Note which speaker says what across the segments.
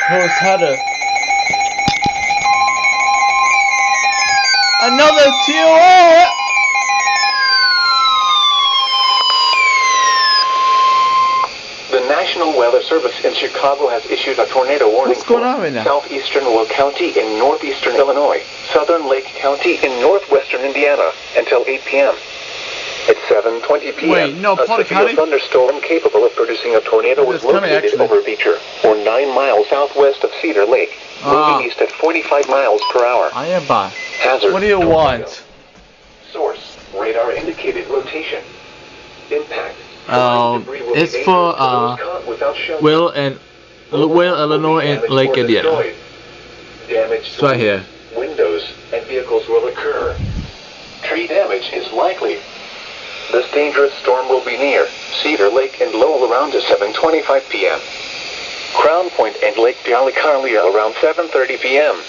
Speaker 1: Close harder. Another TOA!
Speaker 2: The National Weather Service in Chicago has issued a tornado warning for southeastern Will County in northeastern Illinois, southern Lake County in northwestern Indiana until 8 p.m. At 7:20 p.m.,
Speaker 1: Wait, no,
Speaker 2: a severe thunderstorm capable of producing a tornado was located over Beecher, or 9 miles southwest of Cedar Lake, moving east at 45 miles per hour. Hazard.
Speaker 1: What do you want?
Speaker 2: Source, radar indicated rotation. Impact.
Speaker 3: It's for Will, Illinois, and Lake Indiana.
Speaker 2: Damage
Speaker 3: It's right here.
Speaker 2: Windows and vehicles will occur. Tree damage is likely. This dangerous storm will be near Cedar Lake and Lowell around 7:25 p.m. Crown Point and Lake Dalecarlia around 7:30 p.m.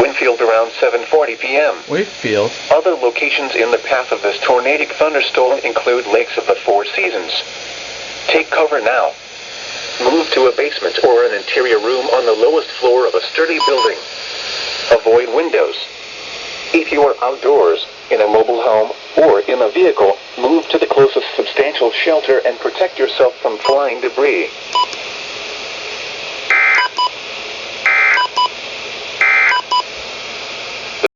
Speaker 2: Winfield around 7:40 p.m.
Speaker 1: Winfield?
Speaker 2: Other locations in the path of this tornadic thunderstorm include lakes of the Four Seasons. Take cover now. Move to a basement or an interior room on the lowest floor of a sturdy building. Avoid windows. If you are outdoors, in a mobile home, or in a vehicle, move to the closest substantial shelter and protect yourself from flying debris.